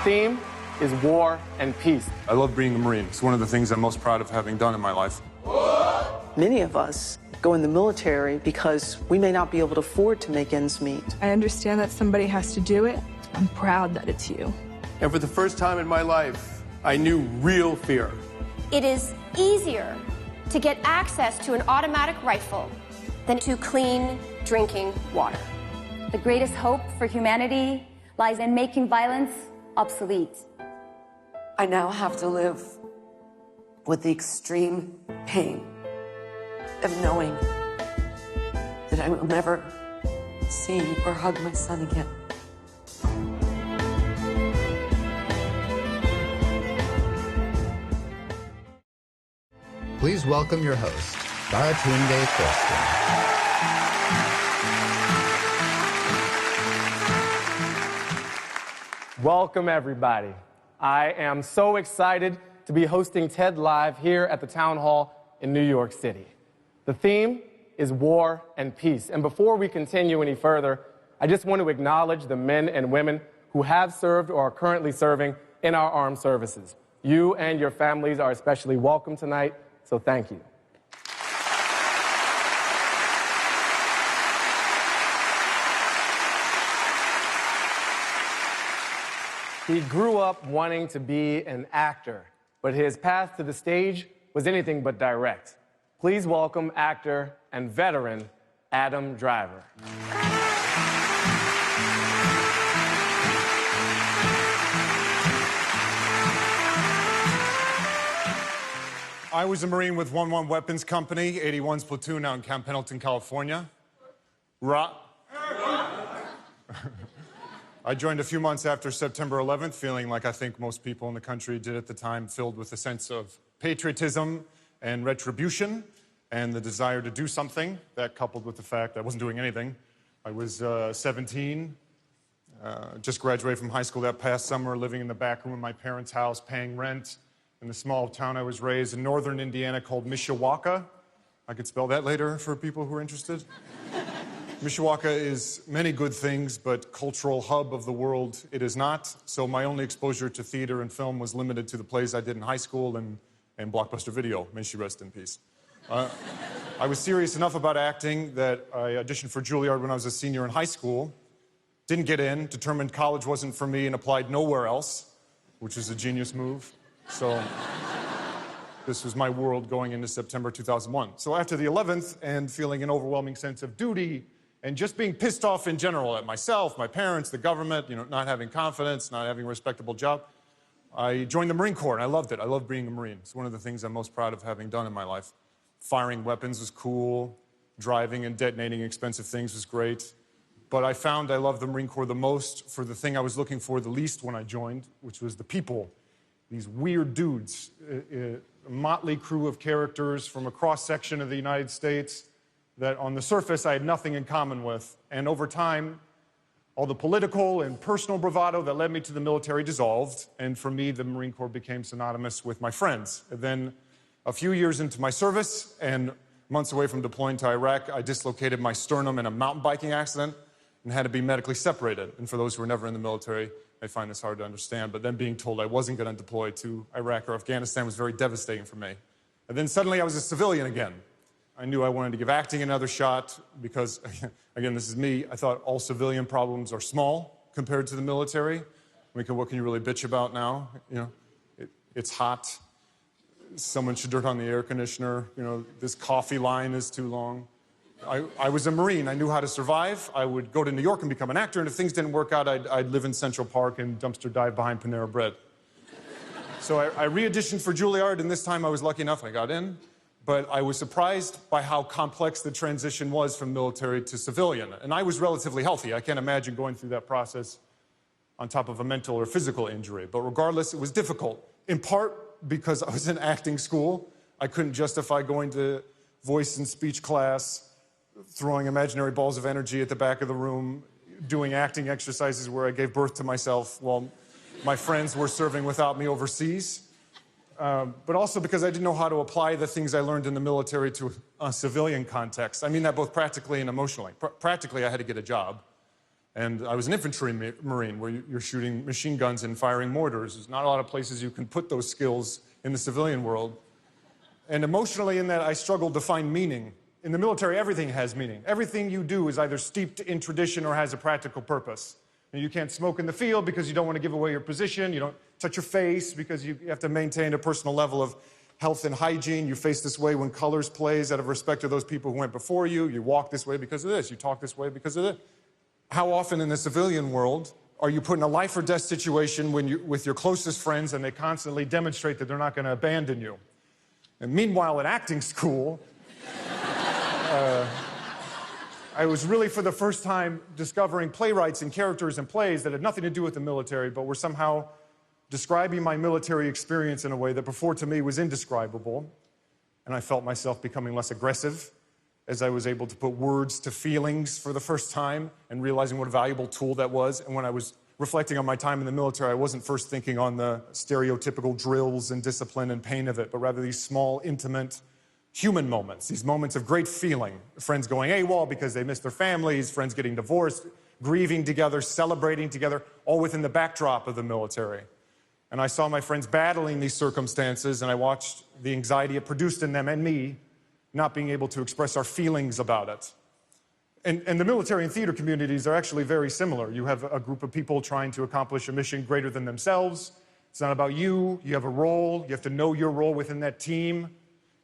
theme is war and peace. I love being a Marine. It's one of the things I'm most proud of having done in my life. Many of us go in the military because we may not be able to afford to make ends meet. I understand that somebody has to do it. I'm proud that it's you. And for the first time in my life, I knew real fear. It is easier to get access to an automatic rifle than to clean drinking water. The greatest hope for humanity lies in making violence obsolete. I now have to live with the extreme pain of knowing that I will never see or hug my son again. Please welcome your host, Baratunde Thurston. Welcome, everybody. I am so excited to be hosting TED Live here at the Town Hall in New York City. The theme is war and peace. And before we continue any further, I just want to acknowledge the men and women who have served or are currently serving in our armed services. You and your families are especially welcome tonight, so thank you. He grew up wanting to be an actor, but his path to the stage was anything but direct. Please welcome actor and veteran Adam Driver. I was a Marine with 1-1 Weapons Company, 81's platoon out in Camp Pendleton, California. I joined a few months after September 11th, feeling like I think most people in the country did at the time, filled with a sense of patriotism and retribution and the desire to do something. That coupled with the fact I wasn't doing anything. I was 17, just graduated from high school that past summer, living in the back room of my parents' house, paying rent in the small town I was raised in northern Indiana called Mishawaka. I could spell that later for people who are interested. Mishawaka is many good things, but cultural hub of the world it is not. So my only exposure to theater and film was limited to the plays I did in high school and Blockbuster Video. May she rest in peace. I was serious enough about acting that I auditioned for Juilliard when I was a senior in high school. Didn't get in, determined college wasn't for me, and applied nowhere else, which is a genius move. So this was my world going into September 2001. So after the 11th and feeling an overwhelming sense of duty and just being pissed off in general at myself, my parents, the government, not having confidence, not having a respectable job, I joined the Marine Corps, and I loved it. I loved being a Marine. It's one of the things I'm most proud of having done in my life. Firing weapons was cool. Driving and detonating expensive things was great. But I found I loved the Marine Corps the most for the thing I was looking for the least when I joined, which was the people. These weird dudes, a motley crew of characters from a cross-section of the United States that on the surface I had nothing in common with. And over time, all the political and personal bravado that led me to the military dissolved. And for me, the Marine Corps became synonymous with my friends. And then a few years into my service and months away from deploying to Iraq, I dislocated my sternum in a mountain biking accident and had to be medically separated. And for those who are never in the military, I find this hard to understand. But then being told I wasn't going to deploy to Iraq or Afghanistan was very devastating for me. And then suddenly I was a civilian again. I knew I wanted to give acting another shot because, again, this is me. I thought all civilian problems are small compared to the military. What can you really bitch about now? It's hot. Someone should turn on the air conditioner. This coffee line is too long. I was a Marine. I knew how to survive. I would go to New York and become an actor, and if things didn't work out, I'd live in Central Park and dumpster dive behind Panera Bread. So I re-auditioned for Juilliard, and this time I was lucky enough I got in. But I was surprised by how complex the transition was from military to civilian. And I was relatively healthy. I can't imagine going through that process on top of a mental or physical injury. But regardless, it was difficult, in part because I was in acting school. I couldn't justify going to voice and speech class, throwing imaginary balls of energy at the back of the room, doing acting exercises where I gave birth to myself while my friends were serving without me overseas. But also because I didn't know how to apply the things I learned in the military to a civilian context. I mean that both practically and emotionally. Practically, I had to get a job. And I was an infantry Marine where you're shooting machine guns and firing mortars. There's not a lot of places you can put those skills in the civilian world. And emotionally in that, I struggled to find meaning. In the military, everything has meaning. Everything you do is either steeped in tradition or has a practical purpose. And you can't smoke in the field because you don't want to give away your position. You don't touch your face because you have to maintain a personal level of health and hygiene. You face this way when colors plays out of respect to those people who went before you. You walk this way because of this. You talk this way because of this. How often in the civilian world are you put in a life or death situation with your closest friends and they constantly demonstrate that they're not going to abandon you? And meanwhile, at acting school, I was really for the first time discovering playwrights and characters and plays that had nothing to do with the military, but were somehow describing my military experience in a way that before to me was indescribable. And I felt myself becoming less aggressive as I was able to put words to feelings for the first time and realizing what a valuable tool that was. And when I was reflecting on my time in the military, I wasn't first thinking on the stereotypical drills and discipline and pain of it, but rather these small, intimate, human moments, these moments of great feeling. Friends going AWOL because they missed their families, friends getting divorced, grieving together, celebrating together, all within the backdrop of the military. And I saw my friends battling these circumstances, and I watched the anxiety it produced in them and me, not being able to express our feelings about it. And the military and theater communities are actually very similar. You have a group of people trying to accomplish a mission greater than themselves. It's not about you. You have a role. You have to know your role within that team.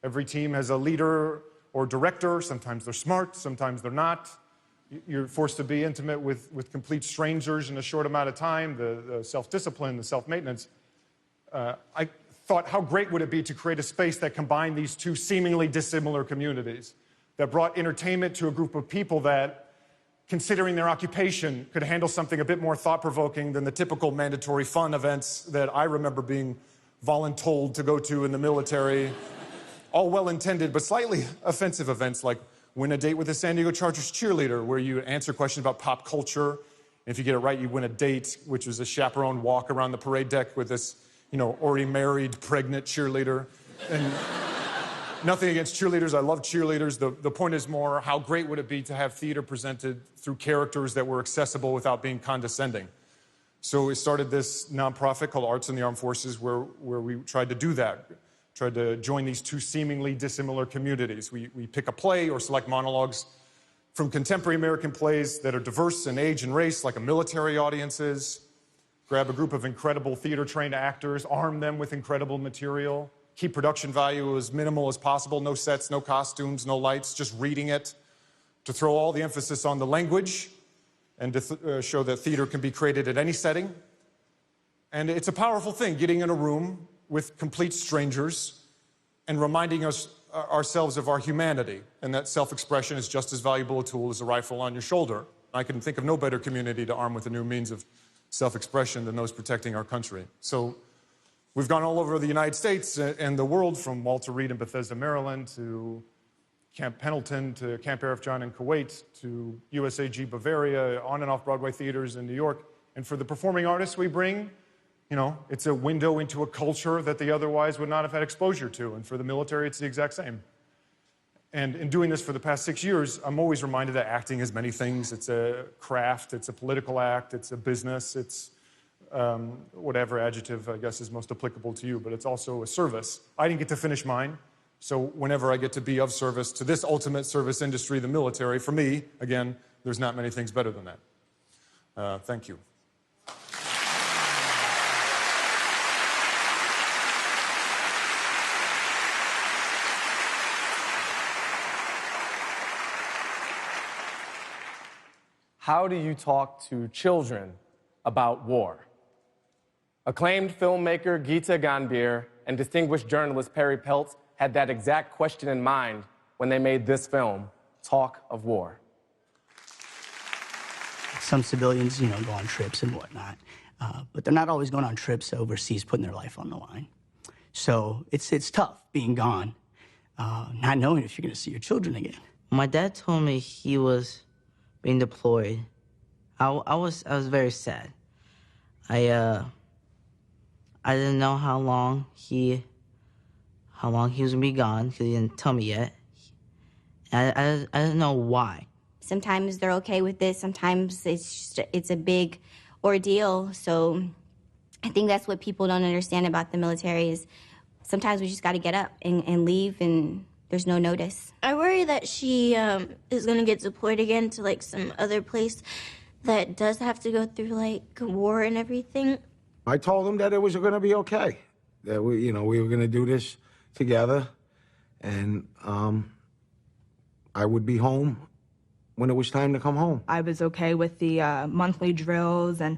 Every team has a leader or director. Sometimes they're smart, sometimes they're not. You're forced to be intimate with complete strangers in a short amount of time, the self-discipline, the self-maintenance. I thought, how great would it be to create a space that combined these two seemingly dissimilar communities, that brought entertainment to a group of people that, considering their occupation, could handle something a bit more thought-provoking than the typical mandatory fun events that I remember being voluntold to go to in the military. All well-intended, but slightly offensive events like win a date with a San Diego Chargers cheerleader, where you answer questions about pop culture. And if you get it right, you win a date, which was a chaperone walk around the parade deck with this, already married, pregnant cheerleader. And nothing against cheerleaders. I love cheerleaders. The point is more, how great would it be to have theater presented through characters that were accessible without being condescending? So we started this nonprofit called Arts in the Armed Forces where we tried to do that. Tried to join these two seemingly dissimilar communities. We pick a play or select monologues from contemporary American plays that are diverse in age and race, like a military audiences, grab a group of incredible theater-trained actors, arm them with incredible material, keep production value as minimal as possible, no sets, no costumes, no lights, just reading it, to throw all the emphasis on the language and to show that theater can be created at any setting. And it's a powerful thing, getting in a room with complete strangers and reminding ourselves of our humanity, and that self-expression is just as valuable a tool as a rifle on your shoulder. I can think of no better community to arm with a new means of self-expression than those protecting our country. So we've gone all over the United States and the world, from Walter Reed in Bethesda, Maryland, to Camp Pendleton, to Camp Arif John in Kuwait, to USAG Bavaria, on and off Broadway theaters in New York. And for the performing artists we bring, it's a window into a culture that they otherwise would not have had exposure to. And for the military, it's the exact same. And in doing this for the past 6 years, I'm always reminded that acting is many things. It's a craft, it's a political act, it's a business, it's whatever adjective, I guess, is most applicable to you, but it's also a service. I didn't get to finish mine, so whenever I get to be of service to this ultimate service industry, the military, for me, again, there's not many things better than that. Thank you. How do you talk to children about war? Acclaimed filmmaker Geeta Gambhir and distinguished journalist Perry Peltz had that exact question in mind when they made this film, Talk of War. Some civilians, go on trips and whatnot, but they're not always going on trips overseas, putting their life on the line. So it's tough being gone, not knowing if you're going to see your children again. My dad told me he was being deployed. I was very sad. I didn't know how long he was gonna be gone because he didn't tell me yet. I didn't know why. Sometimes they're okay with it. Sometimes it's a big ordeal. So I think that's what people don't understand about the military is sometimes we just got to get up and leave, and there's no notice. I worry that she is going to get deployed again to, like, some other place that does have to go through, like, war and everything. I told them that it was going to be okay, that we were going to do this together, and I would be home when it was time to come home. I was okay with the monthly drills and,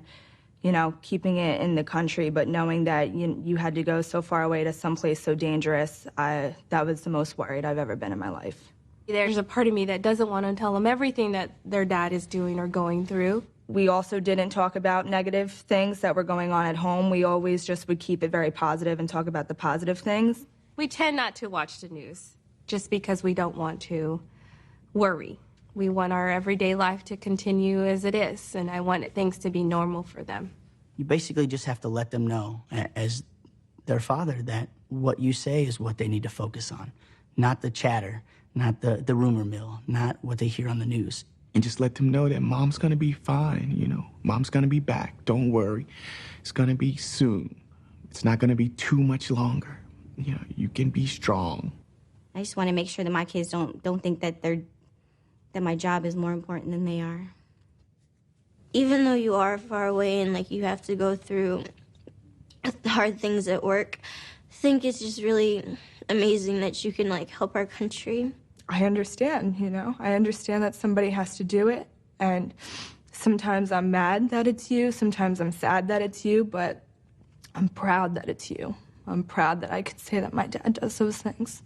keeping it in the country, but knowing that you had to go so far away to someplace so dangerous, that was the most worried I've ever been in my life. There's a part of me that doesn't want to tell them everything that their dad is doing or going through. We also didn't talk about negative things that were going on at home. We always just would keep it very positive and talk about the positive things. We tend not to watch the news just because we don't want to worry. We want our everyday life to continue as it is, and I want things to be normal for them. You basically just have to let them know, as their father, that what you say is what they need to focus on, not the chatter, not the rumor mill, not what they hear on the news. And just let them know that mom's gonna be fine, Mom's gonna be back. Don't worry. It's gonna be soon. It's not gonna be too much longer. You can be strong. I just want to make sure that my kids don't think that that my job is more important than they are. Even though you are far away and, like, you have to go through hard things at work, I think it's just really amazing that you can, like, help our country. I understand, I understand that somebody has to do it, and sometimes I'm mad that it's you, sometimes I'm sad that it's you, but I'm proud that it's you. I'm proud that I could say that my dad does those things.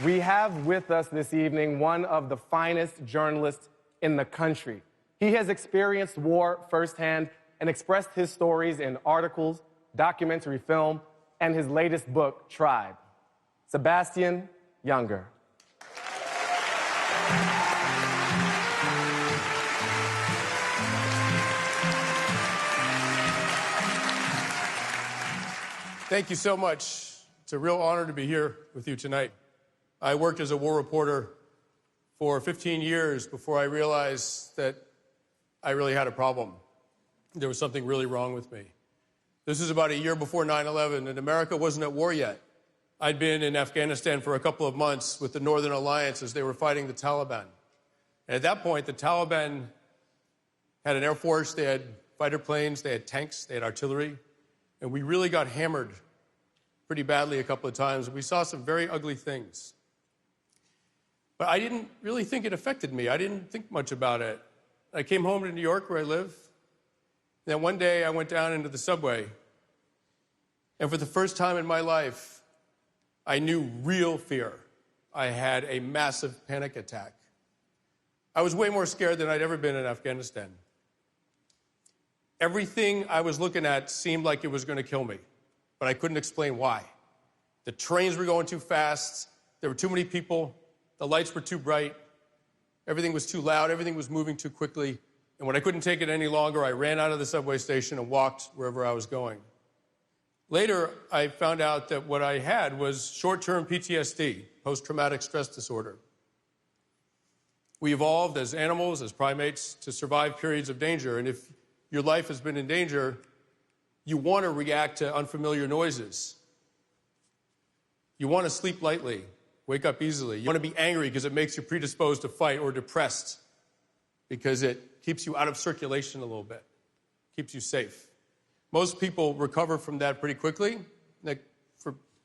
We have with us this evening one of the finest journalists in the country. He has experienced war firsthand and expressed his stories in articles, documentary film, and his latest book, Tribe. Sebastian Younger. Thank you so much. It's a real honor to be here with you tonight. I worked as a war reporter for 15 years before I realized that I really had a problem. There was something really wrong with me. This is about a year before 9/11, and America wasn't at war yet. I'd been in Afghanistan for a couple of months with the Northern Alliance as they were fighting the Taliban. And at that point, the Taliban had an air force, they had fighter planes, they had tanks, they had artillery, and we really got hammered pretty badly a couple of times. We saw some very ugly things. But I didn't really think it affected me. I didn't think much about it. I came home to New York, where I live. Then one day I went down into the subway, and for the first time in my life, I knew real fear. I had a massive panic attack. I was way more scared than I'd ever been in Afghanistan. Everything I was looking at seemed like it was going to kill me, but I couldn't explain why. The trains were going too fast, there were too many people, the lights were too bright, everything was too loud, everything was moving too quickly. And when I couldn't take it any longer, I ran out of the subway station and walked wherever I was going. Later, I found out that what I had was short-term PTSD, post-traumatic stress disorder. We evolved as animals, as primates, to survive periods of danger. And if your life has been in danger, you want to react to unfamiliar noises. You want to sleep lightly, wake up easily. You want to be angry because it makes you predisposed to fight, or depressed because it keeps you out of circulation a little bit, keeps you safe. Most people recover from that pretty quickly. It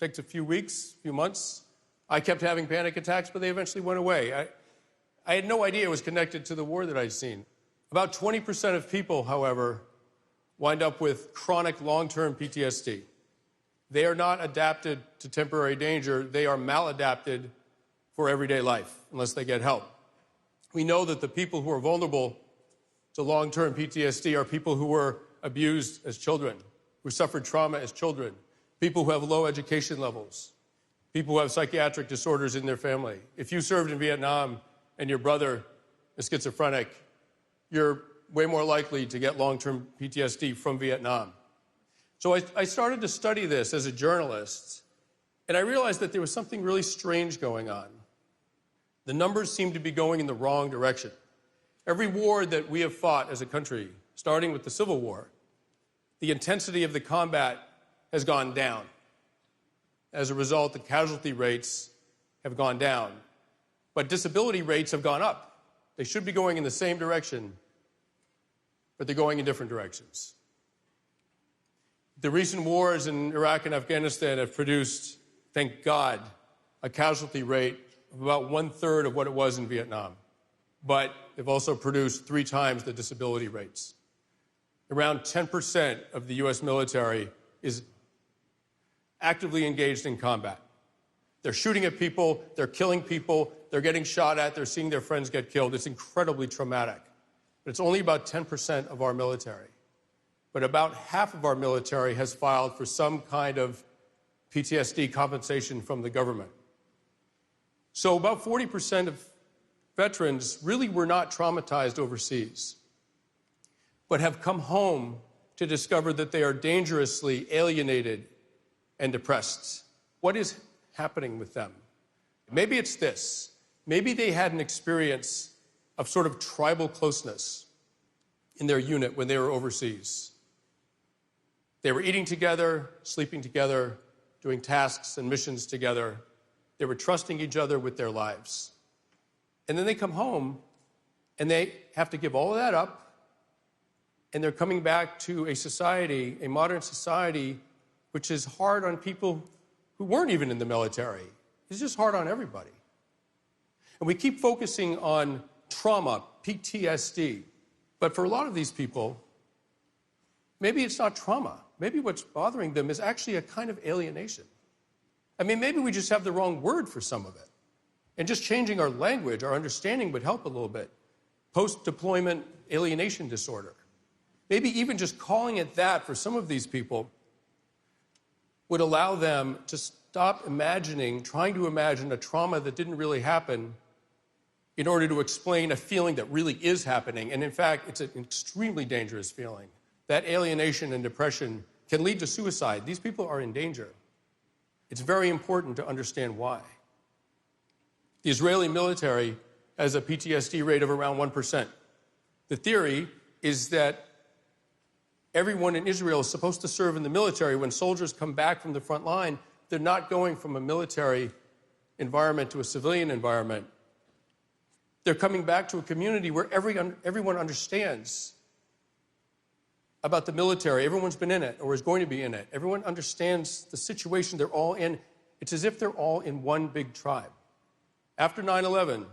takes a few weeks, a few months. I kept having panic attacks, but they eventually went away. I had no idea it was connected to the war that I'd seen. About 20% of people, however, wind up with chronic long-term PTSD. They are not adapted to temporary danger. They are maladapted for everyday life unless they get help. We know that the people who are vulnerable to long-term PTSD are people who were abused as children, who suffered trauma as children, people who have low education levels, people who have psychiatric disorders in their family. If you served in Vietnam and your brother is schizophrenic, you're way more likely to get long-term PTSD from Vietnam. So I started to study this as a journalist, and I realized that there was something really strange going on. The numbers seemed to be going in the wrong direction. Every war that we have fought as a country, starting with the Civil War, the intensity of the combat has gone down. As a result, the casualty rates have gone down, but disability rates have gone up. They should be going in the same direction, but they're going in different directions. The recent wars in Iraq and Afghanistan have produced, thank God, a casualty rate of about 1/3 of what it was in Vietnam. But they've also produced 3 times the disability rates. Around 10% of the U.S. military is actively engaged in combat. They're shooting at people, they're killing people, they're getting shot at, they're seeing their friends get killed. It's incredibly traumatic. But it's only about 10% of our military. But about half of our military has filed for some kind of PTSD compensation from the government. So about 40% of veterans really were not traumatized overseas, but have come home to discover that they are dangerously alienated and depressed. What is happening with them? Maybe it's this. Maybe they had an experience of sort of tribal closeness in their unit when they were overseas. They were eating together, sleeping together, doing tasks and missions together. They were trusting each other with their lives. And then they come home and they have to give all of that up, and they're coming back to a society, a modern society, which is hard on people who weren't even in the military. It's just hard on everybody. And we keep focusing on trauma, PTSD. But for a lot of these people, maybe it's not trauma. Maybe what's bothering them is actually a kind of alienation. I mean, maybe we just have the wrong word for some of it. And just changing our language, our understanding would help a little bit. Post-deployment alienation disorder. Maybe even just calling it that for some of these people would allow them to stop trying to imagine a trauma that didn't really happen in order to explain a feeling that really is happening. And in fact, it's an extremely dangerous feeling. That alienation and depression can lead to suicide. These people are in danger. It's very important to understand why. The Israeli military has a PTSD rate of around 1%. The theory is that everyone in Israel is supposed to serve in the military. When soldiers come back from the front line, they're not going from a military environment to a civilian environment. They're coming back to a community where everyone understands about the military. Everyone's been in it or is going to be in it. Everyone understands the situation they're all in. It's as if they're all in one big tribe. After 9/11,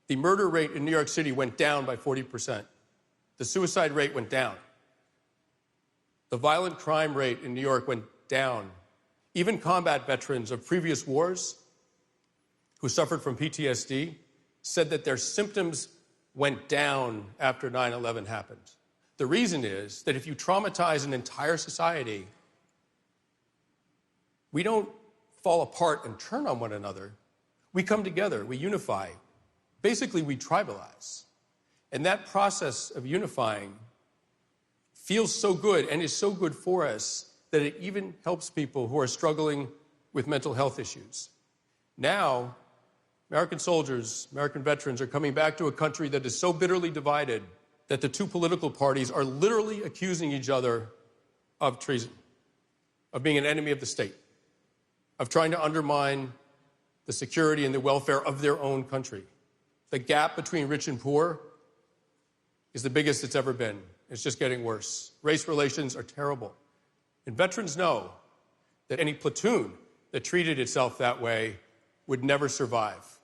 the murder rate in New York City went down by 40%. The suicide rate went down. The violent crime rate in New York went down. Even combat veterans of previous wars who suffered from PTSD said that their symptoms went down after 9/11 happened. The reason is that if you traumatize an entire society, we don't fall apart and turn on one another. We come together, we unify. Basically, we tribalize. And that process of unifying feels so good and is so good for us that it even helps people who are struggling with mental health issues. Now, American soldiers, American veterans are coming back to a country that is so bitterly divided that the two political parties are literally accusing each other of treason, of being an enemy of the state, of trying to undermine the security and the welfare of their own country. The gap between rich and poor is the biggest it's ever been. It's just getting worse. Race relations are terrible. And veterans know that any platoon that treated itself that way would never survive.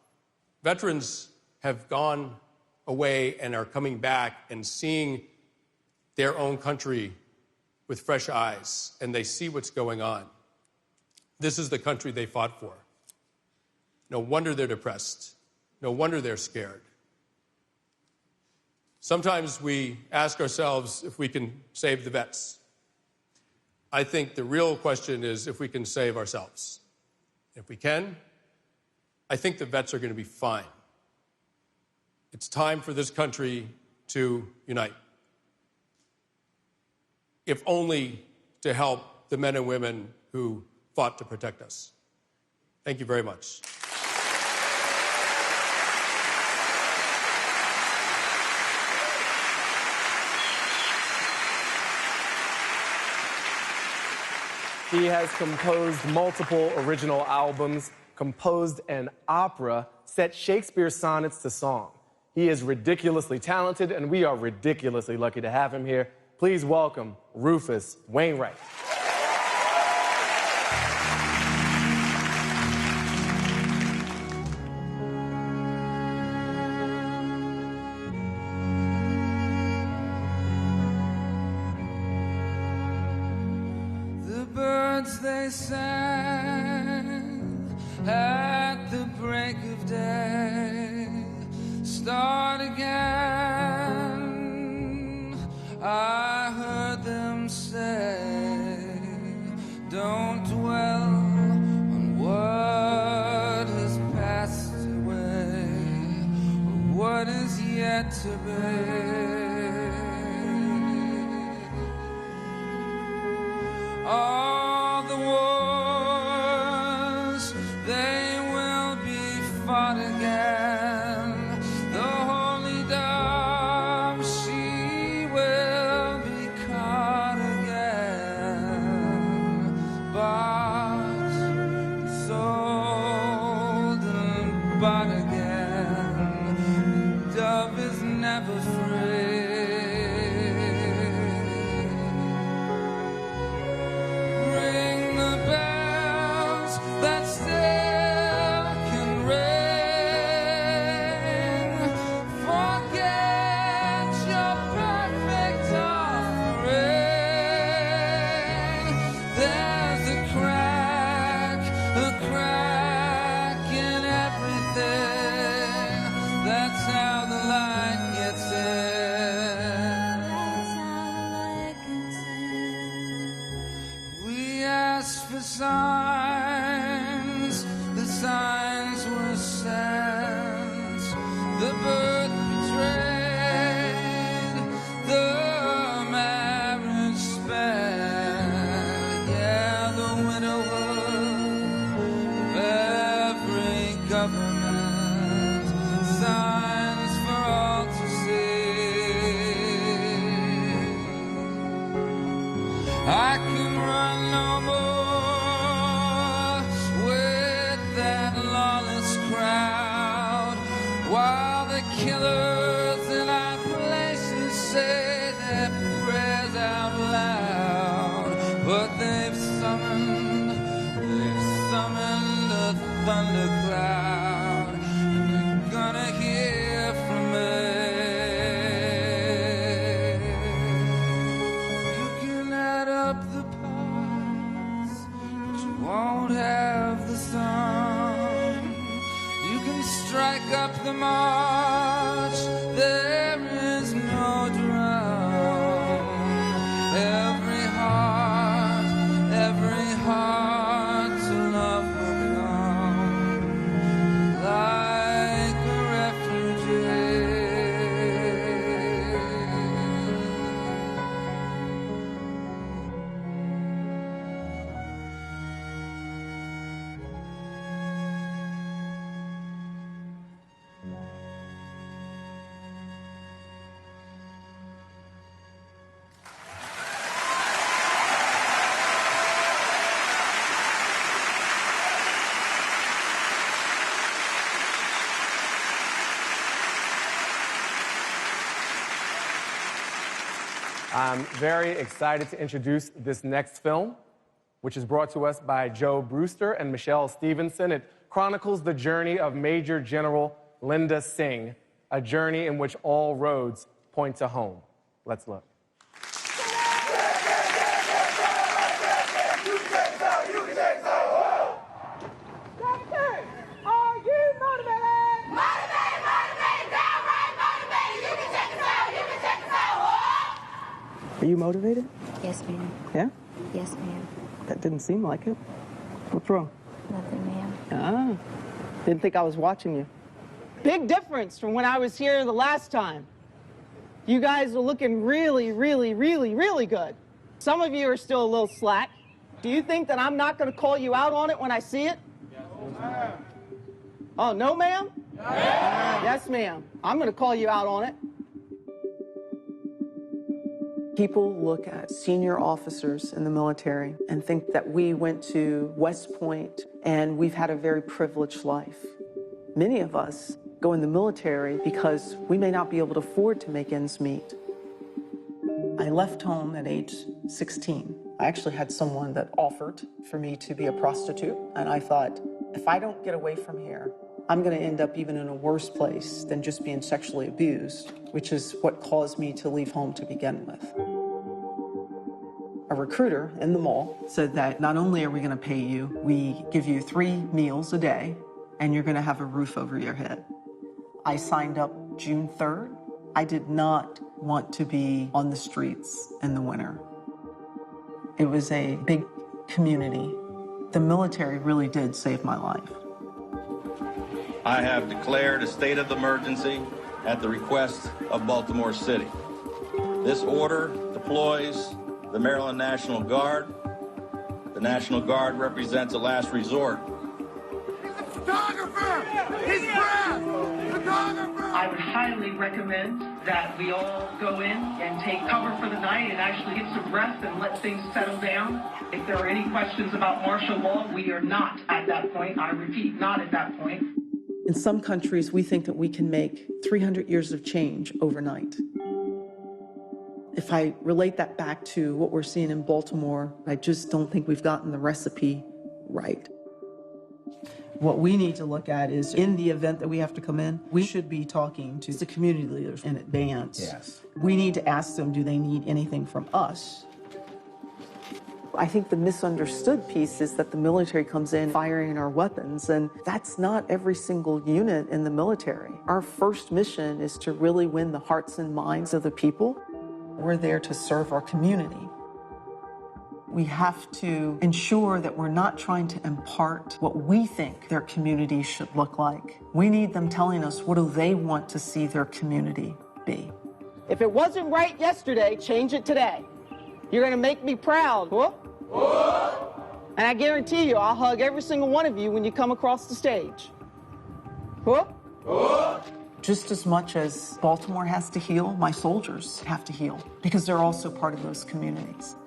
Veterans have gone away and are coming back and seeing their own country with fresh eyes, and they see what's going on. This is the country they fought for. No wonder they're depressed. No wonder they're scared. Sometimes we ask ourselves if we can save the vets. I think the real question is if we can save ourselves. If we can, I think the vets are going to be fine. It's time for this country to unite. If only to help the men and women who fought to protect us. Thank you very much. He has composed multiple original albums, composed an opera, set Shakespeare sonnets to song. He is ridiculously talented, and we are ridiculously lucky to have him here. Please welcome Rufus Wainwright. They sang at the break of day, start again. I heard them say, don't dwell on what has passed away, or what is yet to be. All the wars, they will be fought again. The holy dove, she will be caught again. Bought, sold, and bought again. Dove is never free. Signs, the signs were sent, the birth betrayed, the marriage spent, yeah, the widowhood of every government, signs for all to see. I can run no more while the killers in our places say their prayers out loud. But they've summoned a thundercloud, and they're gonna hear from me. You can add up the parts, but you won't have the sum. You can strike up the march, there is no drum. Every heart to love will come like a refugee. I'm very excited to introduce this next film, which is brought to us by Joe Brewster and Michelle Stevenson. It chronicles the journey of Major General Linda Singh, a journey in which all roads point to home. Let's look. Are you motivated? Yes, ma'am. Yeah? Yes, ma'am. That didn't seem like it. What's wrong? Nothing, ma'am. Ah, didn't think I was watching you. Big difference from when I was here the last time. You guys are looking really, really, really, really good. Some of you are still a little slack. Do you think that I'm not going to call you out on it when I see it? Yes, ma'am. Oh, no, ma'am? Yes, ma'am. I'm going to call you out on it. People look at senior officers in the military and think that we went to West Point and we've had a very privileged life. Many of us go in the military because we may not be able to afford to make ends meet. I left home at age 16. I actually had someone that offered for me to be a prostitute, and I thought, if I don't get away from here, I'm going to end up even in a worse place than just being sexually abused, which is what caused me to leave home to begin with. A recruiter in the mall said that not only are we going to pay you, we give you 3 meals a day, and you're going to have a roof over your head. I signed up June 3rd. I did not want to be on the streets in the winter. It was a big community. The military really did save my life. I have declared a state of emergency at the request of Baltimore City. This order deploys the Maryland National Guard. The National Guard represents a last resort. I would highly recommend that we all go in and take cover for the night and actually get some rest and let things settle down. If there are any questions about martial law, we are not at that point. I repeat, not at that point. In some countries, we think that we can make 300 years of change overnight. If I relate that back to what we're seeing in Baltimore, I just don't think we've gotten the recipe right. What we need to look at is, in the event that we have to come in, we should be talking to the community leaders in advance. Yes. We need to ask them, do they need anything from us? I think the misunderstood piece is that the military comes in firing our weapons, and that's not every single unit in the military. Our first mission is to really win the hearts and minds of the people. We're there to serve our community. We have to ensure that we're not trying to impart what we think their community should look like. We need them telling us, what do they want to see their community be? If it wasn't right yesterday, change it today. You're going to make me proud. Whoop. Whoop. And I guarantee you, I'll hug every single one of you when you come across the stage. Whoop. Whoop. Just as much as Baltimore has to heal, my soldiers have to heal, because they're also part of those communities.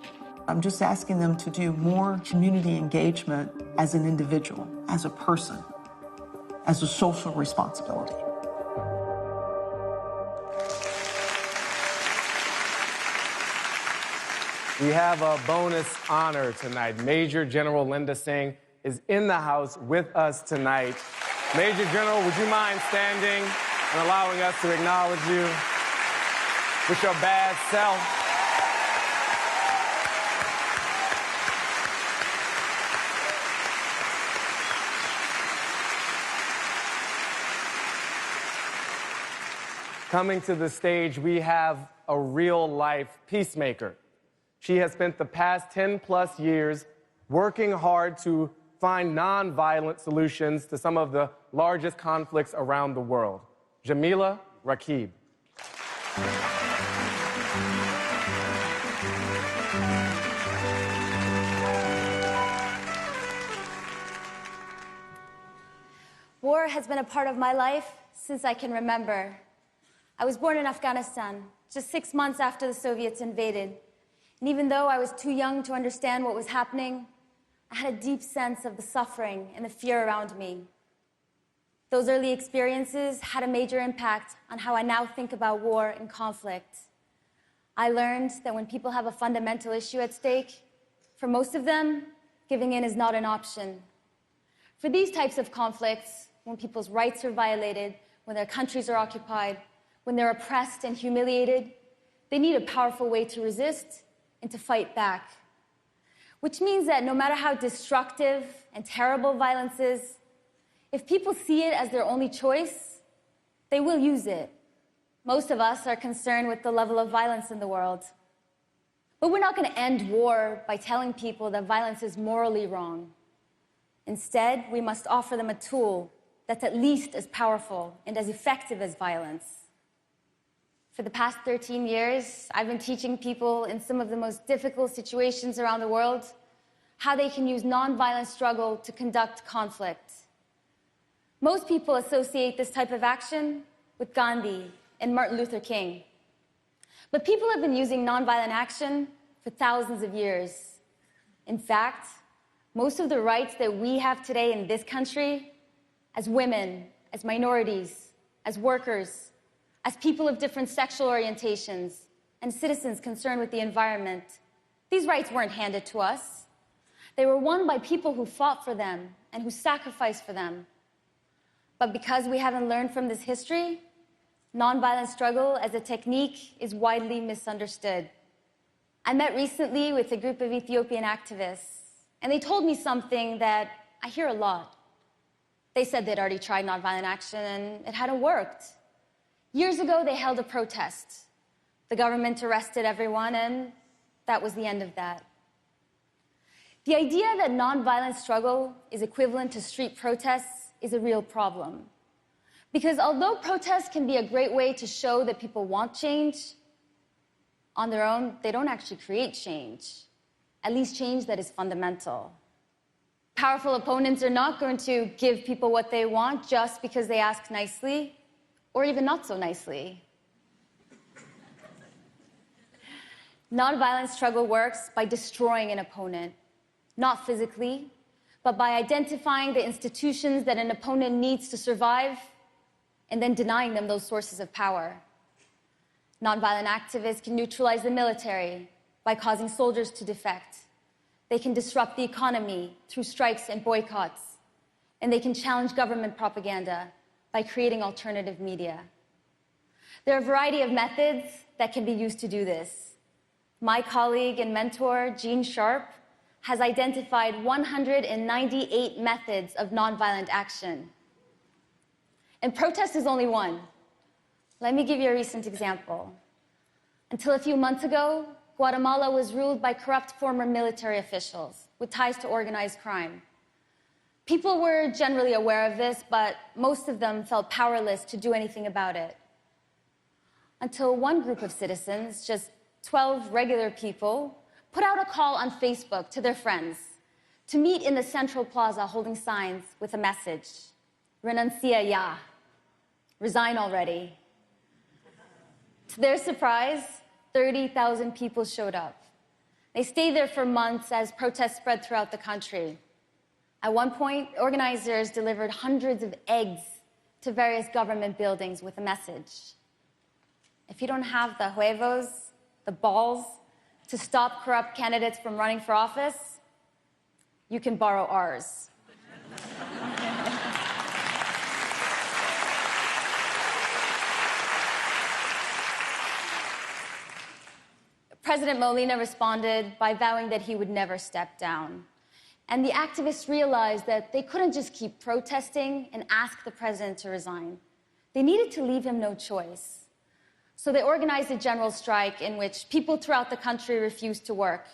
I'm just asking them to do more community engagement as an individual, as a person, as a social responsibility. We have a bonus honor tonight. Major General Linda Singh is in the house with us tonight. Major General, would you mind standing and allowing us to acknowledge you with your bad self? Coming to the stage, we have a real-life peacemaker. She has spent the past 10-plus years working hard to find nonviolent solutions to some of the largest conflicts around the world. Jamila Rakib. War has been a part of my life since I can remember. I was born in Afghanistan, just 6 months after the Soviets invaded. And even though I was too young to understand what was happening, I had a deep sense of the suffering and the fear around me. Those early experiences had a major impact on how I now think about war and conflict. I learned that when people have a fundamental issue at stake, for most of them, giving in is not an option. For these types of conflicts, when people's rights are violated, when their countries are occupied, when they're oppressed and humiliated, they need a powerful way to resist and to fight back. Which means that no matter how destructive and terrible violence is, if people see it as their only choice, they will use it. Most of us are concerned with the level of violence in the world. But we're not going to end war by telling people that violence is morally wrong. Instead, we must offer them a tool that's at least as powerful and as effective as violence. For the past 13 years, I've been teaching people in some of the most difficult situations around the world how they can use nonviolent struggle to conduct conflict. Most people associate this type of action with Gandhi and Martin Luther King. But people have been using nonviolent action for thousands of years. In fact, most of the rights that we have today in this country, as women, as minorities, as workers, as people of different sexual orientations, and citizens concerned with the environment, these rights weren't handed to us. They were won by people who fought for them and who sacrificed for them. But because we haven't learned from this history, nonviolent struggle as a technique is widely misunderstood. I met recently with a group of Ethiopian activists, and they told me something that I hear a lot. They said they'd already tried nonviolent action and it hadn't worked. Years ago, they held a protest. The government arrested everyone, and that was the end of that. The idea that nonviolent struggle is equivalent to street protests is a real problem. Because although protests can be a great way to show that people want change, on their own, they don't actually create change, at least change that is fundamental. Powerful opponents are not going to give people what they want just because they ask nicely, or even not so nicely. Nonviolent struggle works by destroying an opponent, not physically, but by identifying the institutions that an opponent needs to survive and then denying them those sources of power. Nonviolent activists can neutralize the military by causing soldiers to defect. They can disrupt the economy through strikes and boycotts. And they can challenge government propaganda by creating alternative media. There are a variety of methods that can be used to do this. My colleague and mentor, Gene Sharp, has identified 198 methods of nonviolent action. And protest is only one. Let me give you a recent example. Until a few months ago, Guatemala was ruled by corrupt former military officials with ties to organized crime. People were generally aware of this, but most of them felt powerless to do anything about it. Until one group of citizens, just 12 regular people, put out a call on Facebook to their friends to meet in the Central Plaza holding signs with a message, Renuncia ya, resign already. To their surprise, 30,000 people showed up. They stayed there for months as protests spread throughout the country. At one point, organizers delivered hundreds of eggs to various government buildings with a message. If you don't have the huevos, the balls, to stop corrupt candidates from running for office, you can borrow ours. President Molina responded by vowing that he would never step down. And the activists realized that they couldn't just keep protesting and ask the president to resign. They needed to leave him no choice. So they organized a general strike in which people throughout the country refused to work.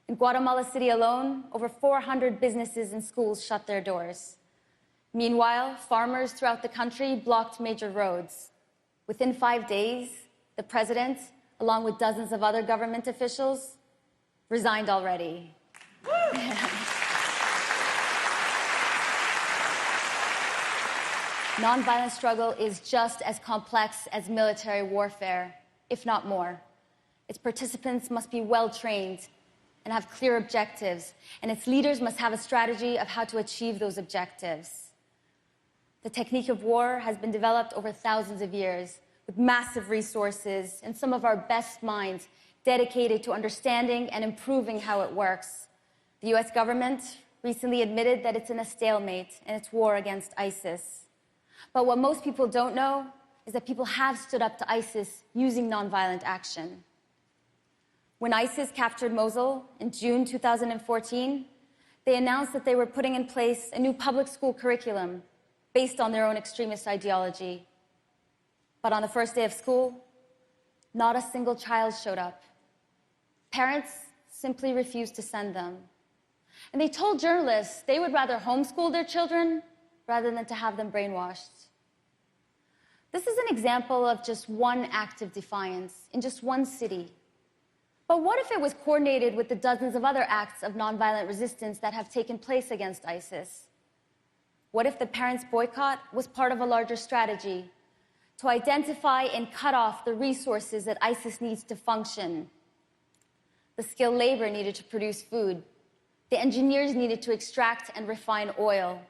In Guatemala City alone, over 400 businesses and schools shut their doors. Meanwhile, farmers throughout the country blocked major roads. Within 5 days, the president, along with dozens of other government officials, resigned already. Nonviolent struggle is just as complex as military warfare, if not more. Its participants must be well-trained and have clear objectives, and its leaders must have a strategy of how to achieve those objectives. The technique of war has been developed over thousands of years, with massive resources and some of our best minds dedicated to understanding and improving how it works. The US government recently admitted that it's in a stalemate in its war against ISIS. But what most people don't know is that people have stood up to ISIS using nonviolent action. When ISIS captured Mosul in June 2014, they announced that they were putting in place a new public school curriculum based on their own extremist ideology. But on the first day of school, not a single child showed up. Parents simply refused to send them. And they told journalists they would rather homeschool their children rather than to have them brainwashed. This is an example of just one act of defiance in just one city. But what if it was coordinated with the dozens of other acts of nonviolent resistance that have taken place against ISIS? What if the parents' boycott was part of a larger strategy to identify and cut off the resources that ISIS needs to function? The skilled labor needed to produce food. The engineers needed to extract and refine oil.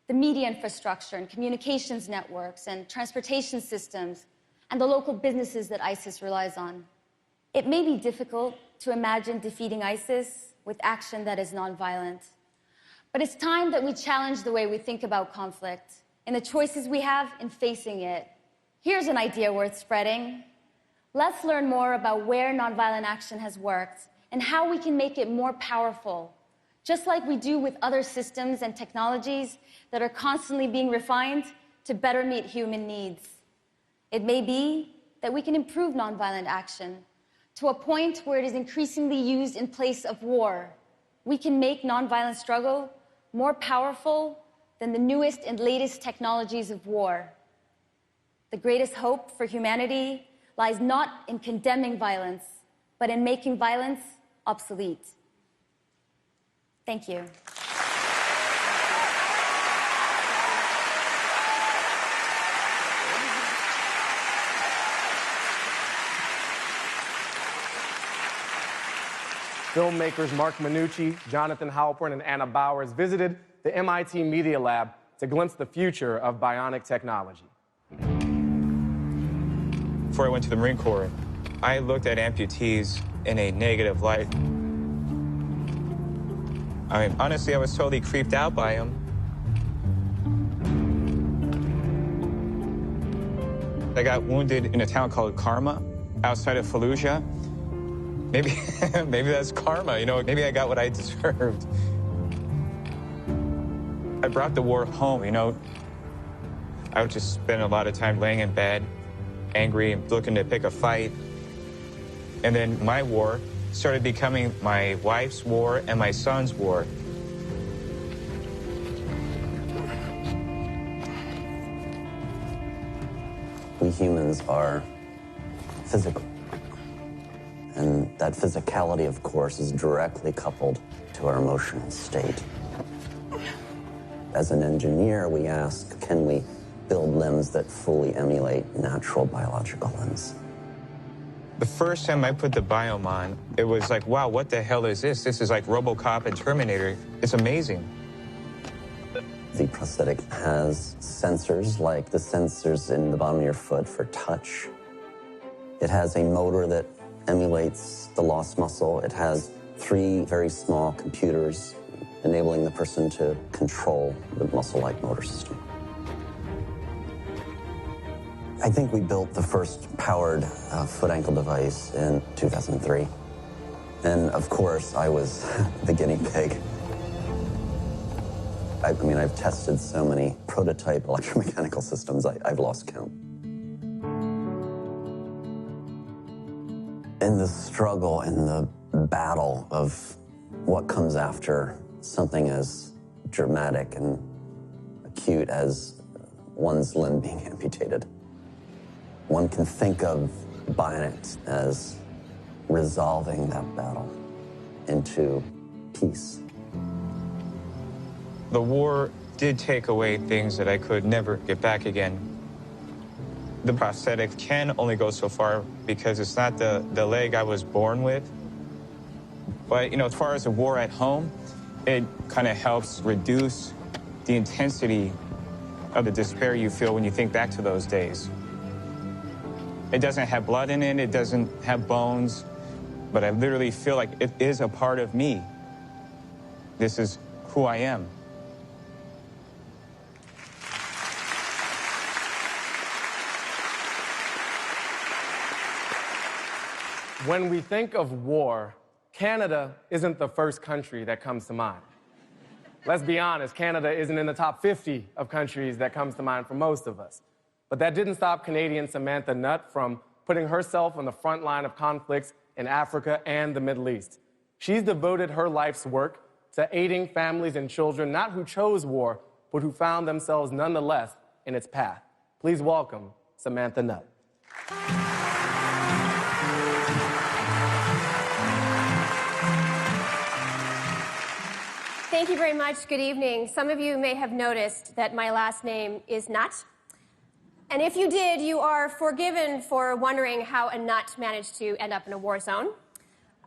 The media infrastructure and communications networks and transportation systems and the local businesses that ISIS relies on. It may be difficult to imagine defeating ISIS with action that is nonviolent. But it's time that we challenge the way we think about conflict and the choices we have in facing it. Here's an idea worth spreading. Let's learn more about where nonviolent action has worked and how we can make it more powerful, just like we do with other systems and technologies that are constantly being refined to better meet human needs. It may be that we can improve nonviolent action to a point where it is increasingly used in place of war. We can make nonviolent struggle more powerful than the newest and latest technologies of war. The greatest hope for humanity lies not in condemning violence, but in making violence obsolete. Thank you. Filmmakers Mark Minucci, Jonathan Halpern, and Anna Bowers visited the MIT Media Lab to glimpse the future of bionic technology. Before I went to the Marine Corps, I looked at amputees in a negative light. I mean, honestly, I was totally creeped out by them. I got wounded in a town called Karma, outside of Fallujah. Maybe that's karma, you know, maybe I got what I deserved. I brought the war home, you know. I would just spend a lot of time laying in bed, angry and looking to pick a fight. And then my war started becoming my wife's war and my son's war. We humans are physical. And that physicality, of course, is directly coupled to our emotional state. As an engineer, we ask, can we build limbs that fully emulate natural biological limbs? The first time I put the biome on, it was like, wow, what the hell is this? This is like RoboCop and Terminator. It's amazing. The prosthetic has sensors like the sensors in the bottom of your foot for touch. It has a motor that emulates the lost muscle. It has 3 very small computers enabling the person to control the muscle-like motor system. I think we built the first powered foot-ankle device in 2003. And of course, I was the guinea pig. I mean, I've tested so many prototype electromechanical systems, I've lost count. In the struggle, in the battle of what comes after something as dramatic and acute as one's limb being amputated, one can think of bionics as resolving that battle into peace. The war did take away things that I could never get back again. The prosthetic can only go so far because it's not the leg I was born with. But, you know, as far as the war at home, it kind of helps reduce the intensity of the despair you feel when you think back to those days. It doesn't have blood in it, it doesn't have bones, but I literally feel like it is a part of me. This is who I am. When we think of war, Canada isn't the first country that comes to mind. Let's be honest, Canada isn't in the top 50 of countries that comes to mind for most of us. But that didn't stop Canadian Samantha Nutt from putting herself on the front line of conflicts in Africa and the Middle East. She's devoted her life's work to aiding families and children, not who chose war, but who found themselves nonetheless in its path. Please welcome Samantha Nutt. Thank you very much. Good evening. Some of you may have noticed that my last name is Nutt. And if you did, you are forgiven for wondering how a nut managed to end up in a war zone.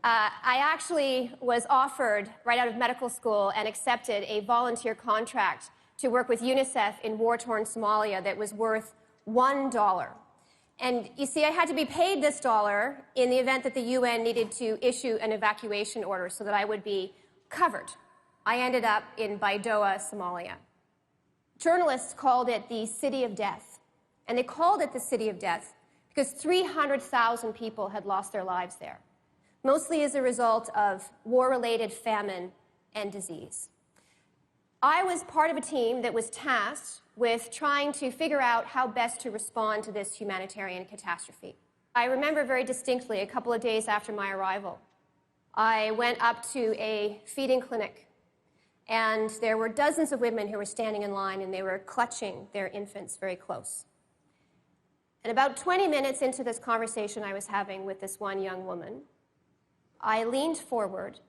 I actually was offered right out of medical school and accepted a volunteer contract to work with UNICEF in war-torn Somalia that was worth $1. And you see, I had to be paid this dollar in the event that the UN needed to issue an evacuation order so that I would be covered. I ended up in Baidoa, Somalia. Journalists called it the City of Death. And they called it the City of Death because 300,000 people had lost their lives there, mostly as a result of war-related famine and disease. I was part of a team that was tasked with trying to figure out how best to respond to this humanitarian catastrophe. I remember very distinctly a couple of days after my arrival, I went up to a feeding clinic, and there were dozens of women who were standing in line, and they were clutching their infants very close. And about 20 minutes into this conversation I was having with this one young woman, I leaned forward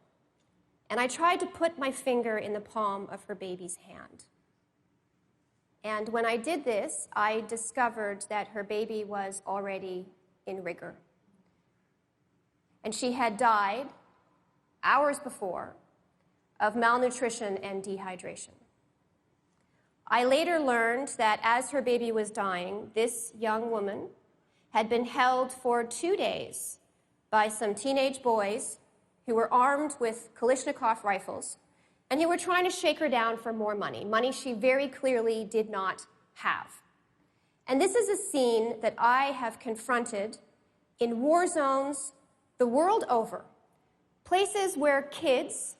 and I tried to put my finger in the palm of her baby's hand. And when I did this, I discovered that her baby was already in rigor. And she had died hours before of malnutrition and dehydration. I later learned that as her baby was dying, this young woman had been held for 2 days by some teenage boys who were armed with Kalashnikov rifles and who were trying to shake her down for more money, money she very clearly did not have. And this is a scene that I have confronted in war zones the world over, places where kids,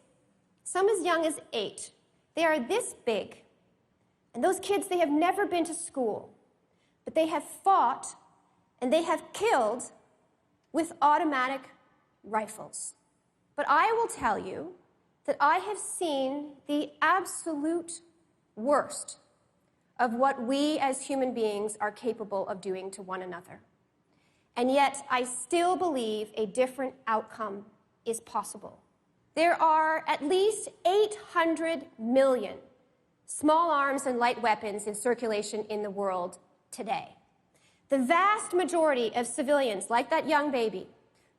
some as young as 8, they are this big. And those kids, they have never been to school, but they have fought and they have killed with automatic rifles. But I will tell you that I have seen the absolute worst of what we as human beings are capable of doing to one another. And yet, I still believe a different outcome is possible. There are at least 800 million small arms and light weapons in circulation in the world today. The vast majority of civilians, like that young baby,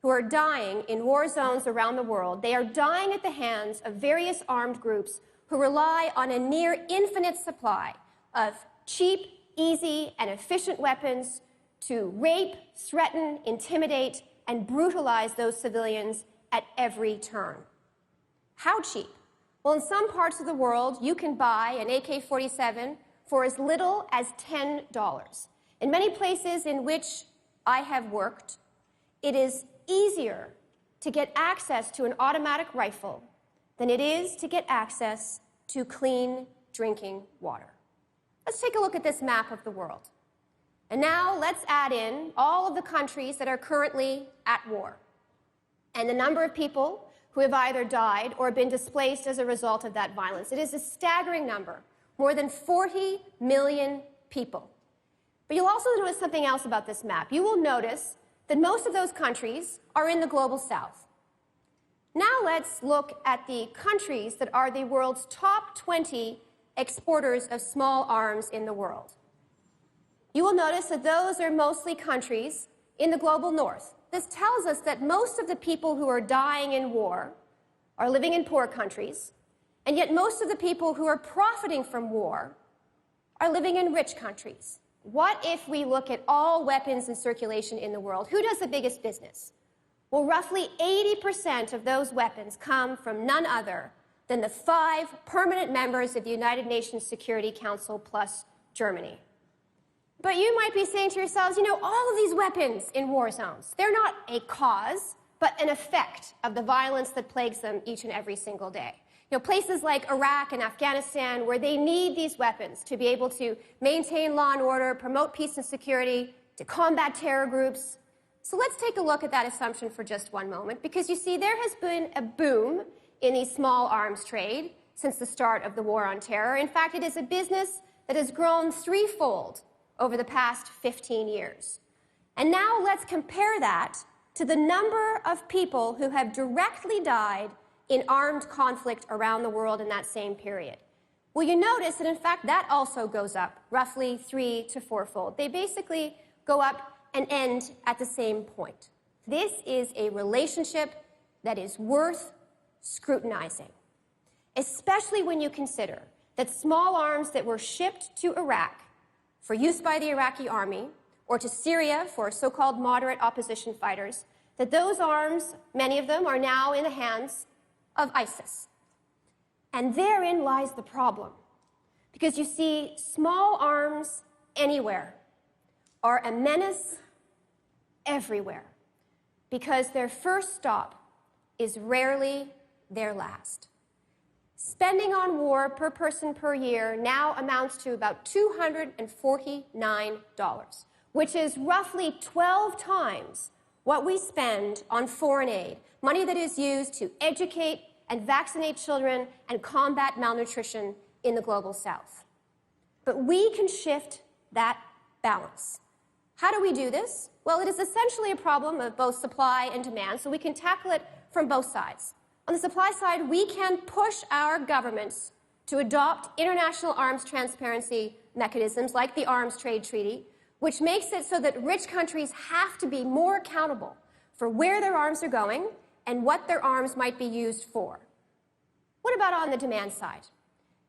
who are dying in war zones around the world, they are dying at the hands of various armed groups who rely on a near infinite supply of cheap, easy, and efficient weapons to rape, threaten, intimidate, and brutalize those civilians at every turn. How cheap? Well, in some parts of the world, you can buy an AK-47 for as little as $10. In many places in which I have worked, it is easier to get access to an automatic rifle than it is to get access to clean drinking water. Let's take a look at this map of the world. And now let's add in all of the countries that are currently at war and the number of people who have either died or been displaced as a result of that violence. It is a staggering number, more than 40 million people. But you'll also notice something else about this map. You will notice that most of those countries are in the global south. Now let's look at the countries that are the world's top 20 exporters of small arms in the world. You will notice that those are mostly countries in the global north. This tells us that most of the people who are dying in war are living in poor countries, and yet most of the people who are profiting from war are living in rich countries. What if we look at all weapons in circulation in the world? Who does the biggest business? Well, roughly 80% of those weapons come from none other than the 5 permanent members of the United Nations Security Council plus Germany. But you might be saying to yourselves, you know, all of these weapons in war zones, they're not a cause, but an effect of the violence that plagues them each and every single day. You know, places like Iraq and Afghanistan, where they need these weapons to be able to maintain law and order, promote peace and security, to combat terror groups. So let's take a look at that assumption for just one moment, because you see, there has been a boom in the small arms trade since the start of the war on terror. In fact, it is a business that has grown threefold over the past 15 years. And now let's compare that to the number of people who have directly died in armed conflict around the world in that same period. Well, you notice that, in fact, that also goes up roughly 3- to 4-fold. They basically go up and end at the same point. This is a relationship that is worth scrutinizing, especially when you consider that small arms that were shipped to Iraq for use by the Iraqi army or to Syria for so-called moderate opposition fighters, that those arms, many of them, are now in the hands of ISIS. And therein lies the problem. Because you see, small arms anywhere are a menace everywhere. Because their first stop is rarely their last. Spending on war per person per year now amounts to about $249, which is roughly 12 times what we spend on foreign aid, money that is used to educate and vaccinate children and combat malnutrition in the global south. But we can shift that balance. How do we do this? Well, it is essentially a problem of both supply and demand, so we can tackle it from both sides. On the supply side, we can push our governments to adopt international arms transparency mechanisms like the Arms Trade Treaty, which makes it so that rich countries have to be more accountable for where their arms are going and what their arms might be used for. What about on the demand side?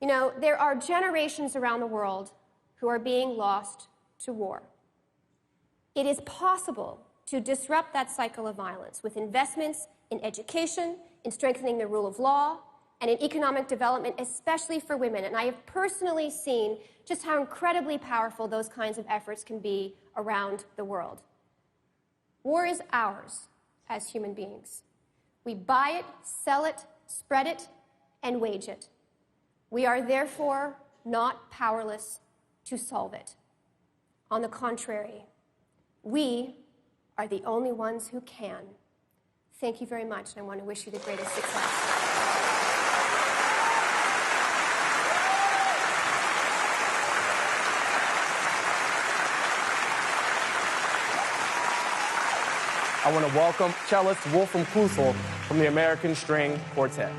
You know, there are generations around the world who are being lost to war. It is possible to disrupt that cycle of violence with investments in education, in strengthening the rule of law, and in economic development, especially for women. And I have personally seen just how incredibly powerful those kinds of efforts can be around the world. War is ours as human beings. We buy it, sell it, spread it, and wage it. We are therefore not powerless to solve it. On the contrary, we are the only ones who can. Thank you very much, and I want to wish you the greatest success. I want to welcome cellist Wolfram Klusel from the American String Quartet.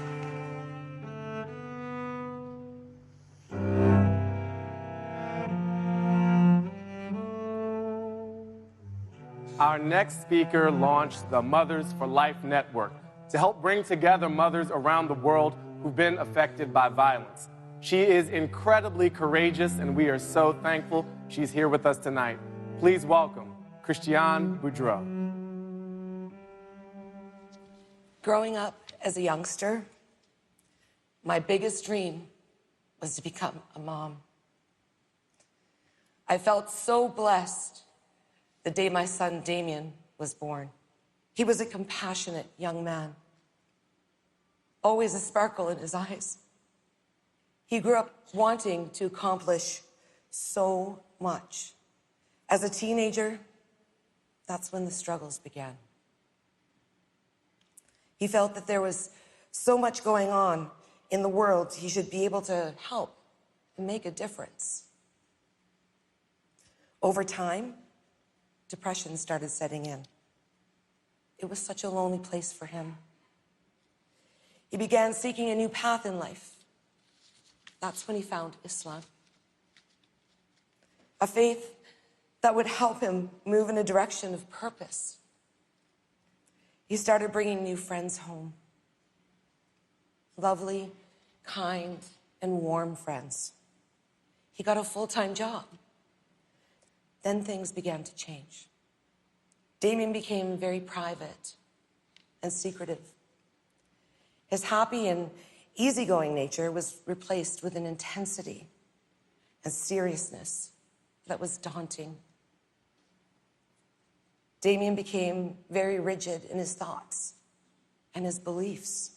Our next speaker launched the Mothers for Life Network to help bring together mothers around the world who've been affected by violence. She is incredibly courageous, and we are so thankful she's here with us tonight. Please welcome Christiane Boudreau. Growing up as a youngster, my biggest dream was to become a mom. I felt so blessed the day my son Damien was born. He was a compassionate young man, always a sparkle in his eyes. He grew up wanting to accomplish so much. As a teenager, that's when the struggles began. He felt that there was so much going on in the world, he should be able to help and make a difference. Over time, depression started setting in. It was such a lonely place for him. He began seeking a new path in life. That's when he found Islam, a faith that would help him move in a direction of purpose. He started bringing new friends home. Lovely, kind, and warm friends. He got a full-time job. Then things began to change. Damien became very private and secretive. His happy and easygoing nature was replaced with an intensity and seriousness that was daunting. Damien became very rigid in his thoughts and his beliefs.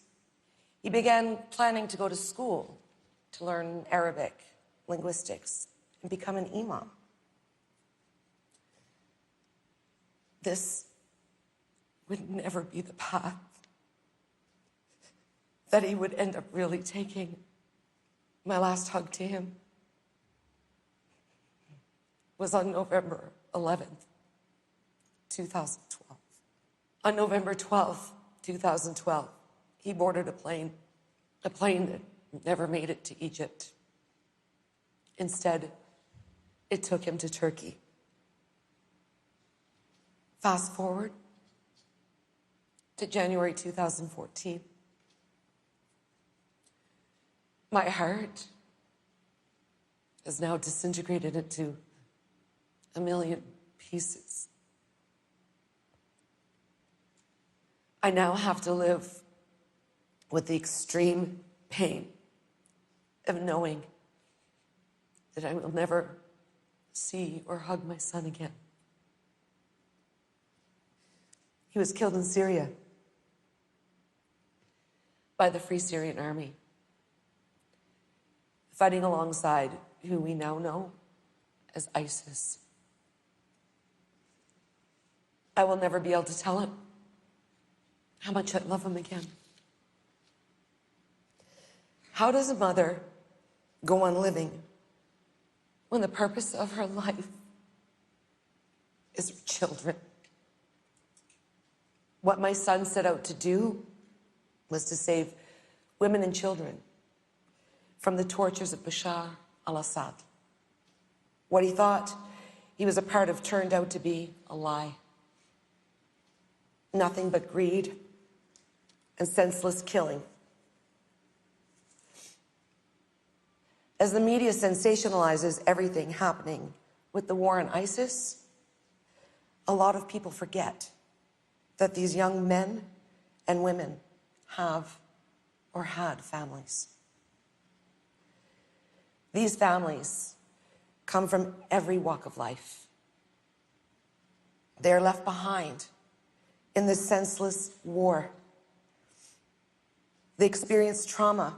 He began planning to go to school to learn Arabic, linguistics, and become an imam. This would never be the path that he would end up really taking. My last hug to him was on November 11th, 2012. On November 12th, 2012, he boarded a plane that never made it to Egypt. Instead, it took him to Turkey. Fast forward to January 2014. My heart is now disintegrated into a million pieces. I now have to live with the extreme pain of knowing that I will never see or hug my son again. He was killed in Syria by the Free Syrian Army, fighting alongside who we now know as ISIS. I will never be able to tell him how much I love him again. How does a mother go on living when the purpose of her life is her children? What my son set out to do was to save women and children from the tortures of Bashar al-Assad. What he thought he was a part of turned out to be a lie. Nothing but greed and senseless killing. As the media sensationalizes everything happening with the war on ISIS, a lot of people forget that these young men and women have or had families. These families come from every walk of life. They are left behind in this senseless war. They experience trauma,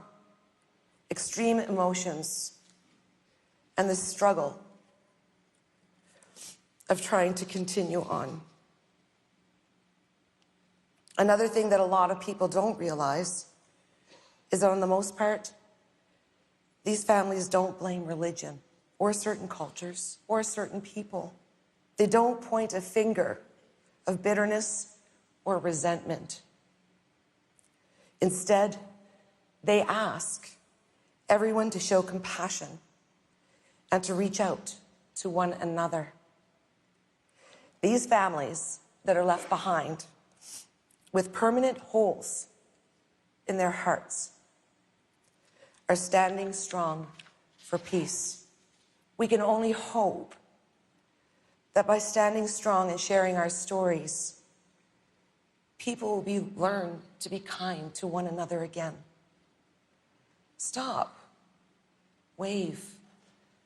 extreme emotions, and the struggle of trying to continue on. Another thing that a lot of people don't realize is that, on the most part, these families don't blame religion or certain cultures or certain people. They don't point a finger of bitterness or resentment. Instead, they ask everyone to show compassion and to reach out to one another. These families that are left behind with permanent holes in their hearts are standing strong for peace. We can only hope that by standing strong and sharing our stories, people will learn to be kind to one another again. Stop, wave,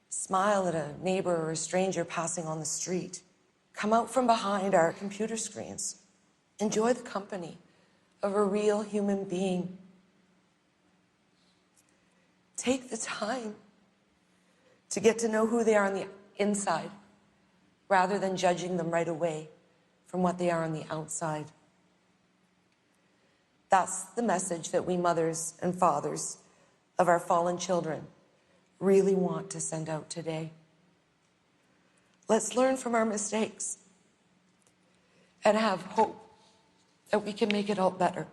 smile at a neighbor or a stranger passing on the street. Come out from behind our computer screens. Enjoy the company of a real human being. Take the time to get to know who they are on the inside, rather than judging them right away from what they are on the outside. That's the message that we mothers and fathers of our fallen children really want to send out today. Let's learn from our mistakes and have hope that we can make it all better.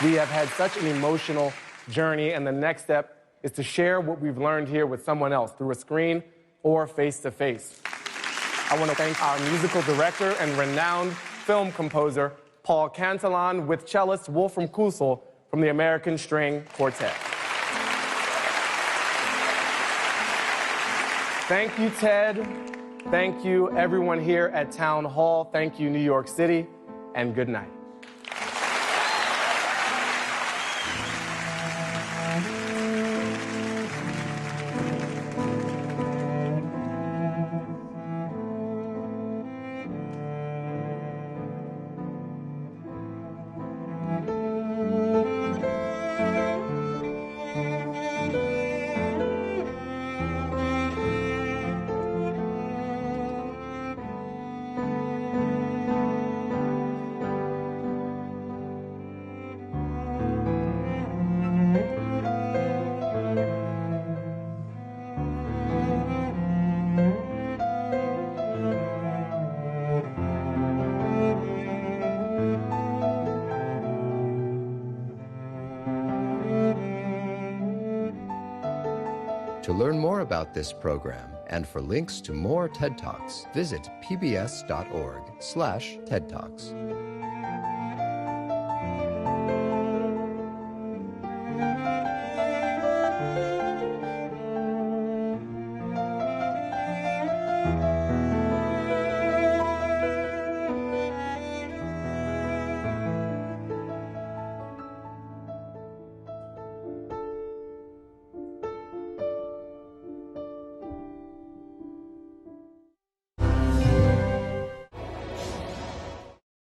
We have had such an emotional journey, and the next step is to share what we've learned here with someone else through a screen or face-to-face. I want to thank our musical director and renowned film composer, Paul Cantalan, with cellist Wolfram Kusel from the American String Quartet. Thank you, Ted. Thank you, everyone here at Town Hall. Thank you, New York City, and good night. To learn more about this program and for links to more TED Talks, visit pbs.org/TED Talks.